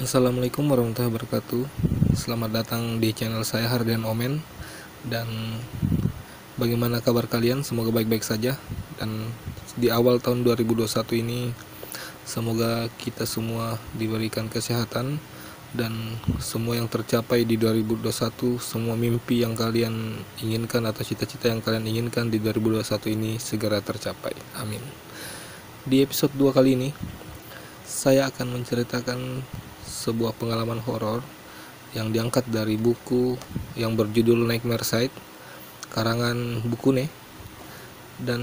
Assalamualaikum warahmatullahi wabarakatuh. Selamat datang di channel saya Hardian Omen. Dan bagaimana kabar kalian? Semoga baik-baik saja. Dan di awal tahun 2021 ini semoga kita semua diberikan kesehatan dan semua yang tercapai di 2021, semua mimpi yang kalian inginkan atau cita-cita yang kalian inginkan di 2021 ini segera tercapai. Amin. Di episode 2 kali ini saya akan menceritakan sebuah pengalaman horor yang diangkat dari buku yang berjudul Nightmare Site karangan Bukune. Dan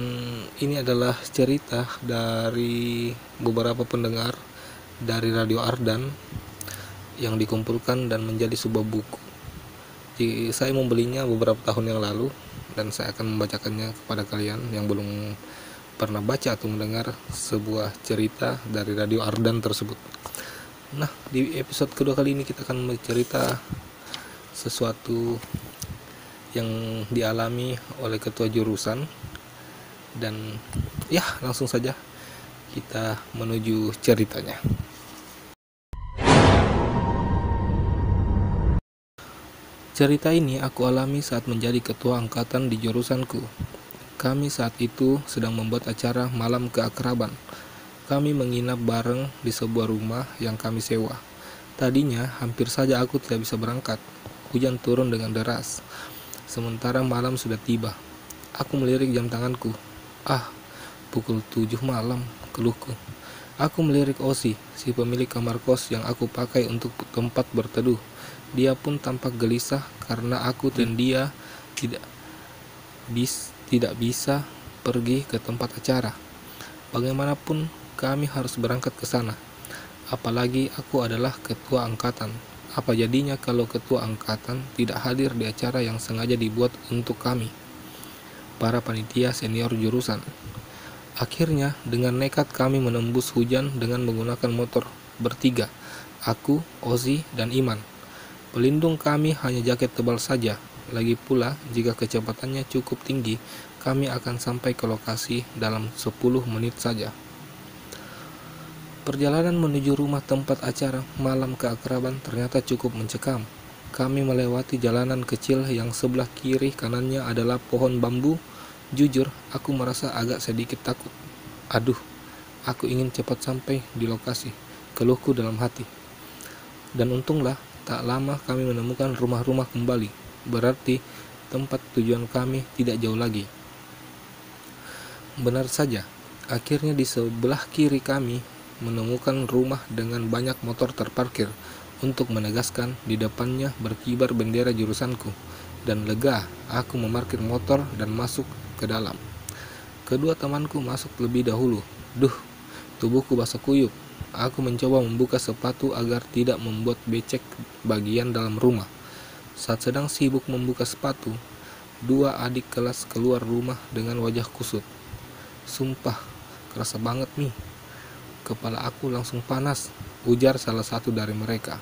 ini adalah cerita dari beberapa pendengar dari Radio Ardan yang dikumpulkan dan menjadi sebuah buku. Jadi, saya membelinya beberapa tahun yang lalu dan saya akan membacakannya kepada kalian yang belum pernah baca atau mendengar sebuah cerita dari Radio Ardan tersebut. Nah, di episode kedua kali ini kita akan bercerita sesuatu yang dialami oleh ketua jurusan. Dan ya, langsung saja kita menuju ceritanya. Cerita ini aku alami saat menjadi ketua angkatan di jurusanku. Kami saat itu sedang membuat acara malam keakraban. Kami menginap bareng di sebuah rumah yang kami sewa. Tadinya hampir saja aku tidak bisa berangkat. Hujan turun dengan deras. Sementara malam sudah tiba. Aku melirik jam tanganku. Pukul 7 malam, keluhku. Aku melirik Osi, si pemilik kamar kos yang aku pakai untuk tempat berteduh. Dia pun tampak gelisah karena aku dan dia tidak bisa pergi ke tempat acara. Bagaimanapun kami harus berangkat ke sana. Apalagi aku adalah ketua angkatan. Apa jadinya kalau ketua angkatan tidak hadir di acara yang sengaja dibuat untuk kami, para panitia senior jurusan? Akhirnya dengan nekat kami menembus hujan dengan menggunakan motor bertiga. Aku, Ozi, dan Iman. Pelindung kami hanya jaket tebal saja. Lagi pula, jika kecepatannya cukup tinggi, kami akan sampai ke lokasi dalam 10 menit saja. Perjalanan menuju rumah tempat acara malam keakraban ternyata cukup mencekam. Kami melewati jalanan kecil yang sebelah kiri kanannya adalah pohon bambu. Jujur, aku merasa agak sedikit takut. Aku ingin cepat sampai di lokasi, keluhku dalam hati. Dan untunglah, tak lama kami menemukan rumah-rumah kembali. Berarti tempat tujuan kami tidak jauh lagi. Benar saja, akhirnya di sebelah kiri kami menemukan rumah dengan banyak motor terparkir. Untuk menegaskan, di depannya berkibar bendera jurusanku. Dan lega, aku memarkir motor dan masuk ke dalam. Kedua temanku masuk lebih dahulu. Tubuhku basah kuyup. Aku mencoba membuka sepatu agar tidak membuat becek bagian dalam rumah. Saat sedang sibuk membuka sepatu, dua adik kelas keluar rumah dengan wajah kusut. Sumpah, kerasa banget nih. Kepala aku langsung panas, ujar salah satu dari mereka.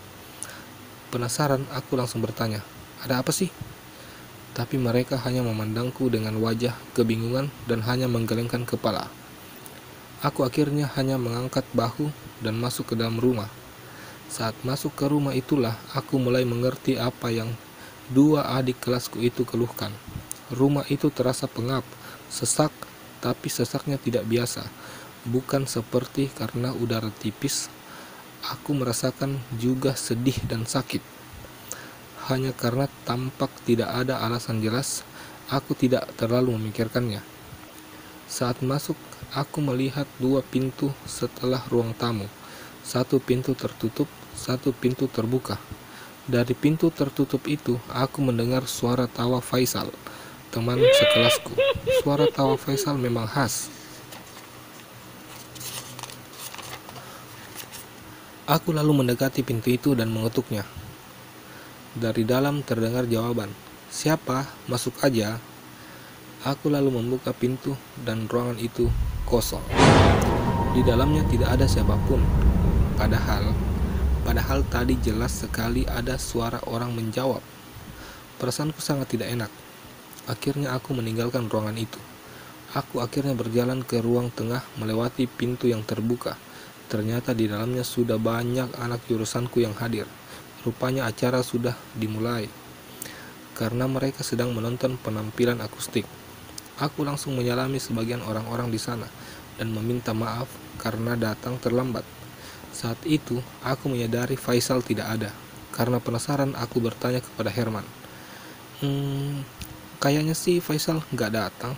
Penasaran, aku langsung bertanya, ada apa sih? Tapi mereka hanya memandangku dengan wajah kebingungan dan hanya menggelengkan kepala. Aku akhirnya hanya mengangkat bahu dan masuk ke dalam rumah. Saat masuk ke rumah itulah aku mulai mengerti apa yang dua adik kelasku itu keluhkan. Rumah itu terasa pengap, sesak, tapi sesaknya tidak biasa. Bukan seperti karena udara tipis. Aku merasakan juga sedih dan sakit. Hanya karena tampak tidak ada alasan jelas, aku tidak terlalu memikirkannya. Saat masuk, aku melihat dua pintu setelah ruang tamu. Satu pintu tertutup, satu pintu terbuka. Dari pintu tertutup itu, aku mendengar suara tawa Faisal, teman sekelasku. Suara tawa Faisal memang khas. Aku lalu mendekati pintu itu dan mengetuknya. Dari dalam terdengar jawaban, "Siapa? Masuk aja." Aku lalu membuka pintu dan ruangan itu kosong. Di dalamnya tidak ada siapapun. Padahal tadi jelas sekali ada suara orang menjawab. Perasaanku sangat tidak enak. Akhirnya aku meninggalkan ruangan itu. Aku akhirnya berjalan ke ruang tengah melewati pintu yang terbuka. Ternyata di dalamnya sudah banyak anak jurusanku yang hadir. Rupanya acara sudah dimulai, karena mereka sedang menonton penampilan akustik. Aku langsung menyalami sebagian orang-orang di sana dan meminta maaf karena datang terlambat. Saat itu, aku menyadari Faisal tidak ada. Karena penasaran, aku bertanya kepada Herman. Kayaknya sih Faisal nggak datang.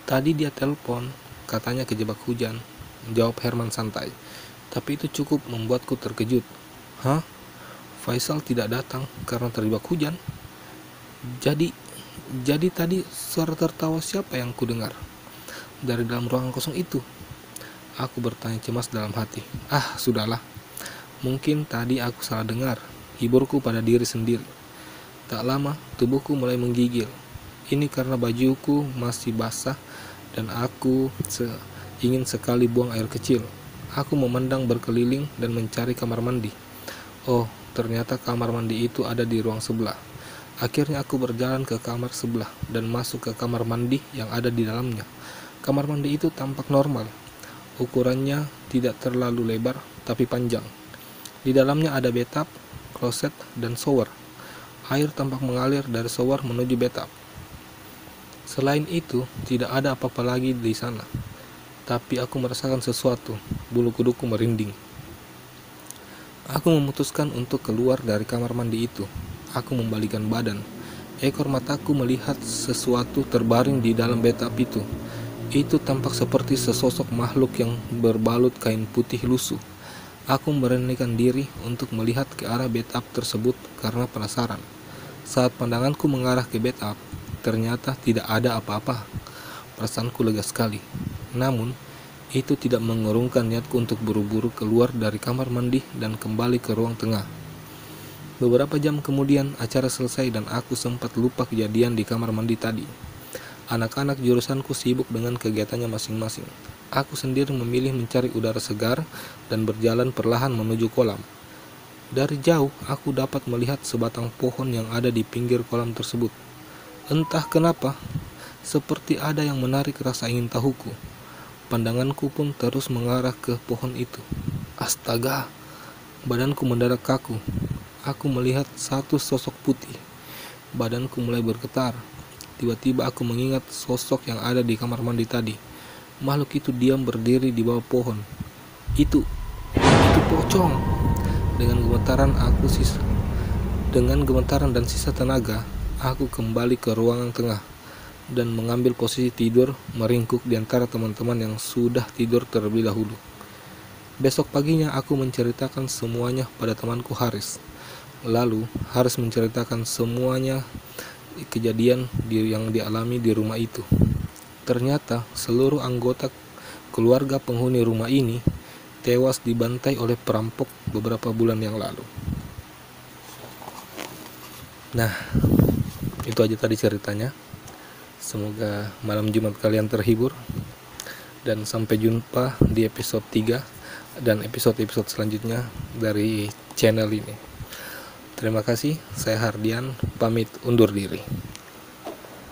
Tadi dia telepon, katanya kejebak hujan, jawab Herman santai. Tapi itu cukup membuatku terkejut. Hah? Faisal tidak datang karena terjebak hujan? Jadi tadi suara tertawa siapa yang kudengar? Dari dalam ruangan kosong itu? Aku bertanya cemas dalam hati. Sudahlah. Mungkin tadi aku salah dengar. Hiburku pada diri sendiri. Tak lama, tubuhku mulai menggigil. Ini karena bajuku masih basah dan aku ingin sekali buang air kecil. Aku memandang berkeliling dan mencari kamar mandi. Oh, ternyata kamar mandi itu ada di ruang sebelah. Akhirnya aku berjalan ke kamar sebelah dan masuk ke kamar mandi yang ada di dalamnya. Kamar mandi itu tampak normal. Ukurannya tidak terlalu lebar, tapi panjang. Di dalamnya ada bathtub, kloset, dan shower. Air tampak mengalir dari shower menuju bathtub. Selain itu, tidak ada apa-apa lagi di sana. Tapi aku merasakan sesuatu, bulu kuduku merinding. Aku memutuskan untuk keluar dari kamar mandi itu. Aku membalikkan badan. Ekor mataku melihat sesuatu terbaring di dalam bathtub itu. Itu tampak seperti sesosok makhluk yang berbalut kain putih lusuh. Aku memberanikan diri untuk melihat ke arah bathtub tersebut karena penasaran. Saat pandanganku mengarah ke bathtub, ternyata tidak ada apa-apa. Perasaanku lega sekali. Namun, itu tidak mengurungkan niatku untuk buru-buru keluar dari kamar mandi dan kembali ke ruang tengah. Beberapa jam kemudian, acara selesai dan aku sempat lupa kejadian di kamar mandi tadi. Anak-anak jurusanku sibuk dengan kegiatannya masing-masing. Aku sendiri memilih mencari udara segar dan berjalan perlahan menuju kolam. Dari jauh, aku dapat melihat sebatang pohon yang ada di pinggir kolam tersebut. Entah kenapa, seperti ada yang menarik rasa ingin tahuku. Pandanganku pun terus mengarah ke pohon itu. Astaga, badanku mendadak kaku. Aku melihat satu sosok putih. Badanku mulai bergetar. Tiba-tiba aku mengingat sosok yang ada di kamar mandi tadi. Makhluk itu diam berdiri di bawah pohon. Itu pocong. Dengan gemetaran dan sisa tenaga, aku kembali ke ruangan tengah dan mengambil posisi tidur meringkuk di antara teman-teman yang sudah tidur terlebih dahulu. Besok paginya aku menceritakan semuanya pada temanku Haris. Lalu Haris menceritakan semuanya kejadian yang dialami di rumah itu. Ternyata seluruh anggota keluarga penghuni rumah ini tewas dibantai oleh perampok beberapa bulan yang lalu. Nah, itu aja tadi ceritanya. Semoga malam Jumat kalian terhibur. Dan sampai jumpa di episode 3 dan episode-episode selanjutnya dari channel ini. Terima kasih, saya Hardian, pamit undur diri.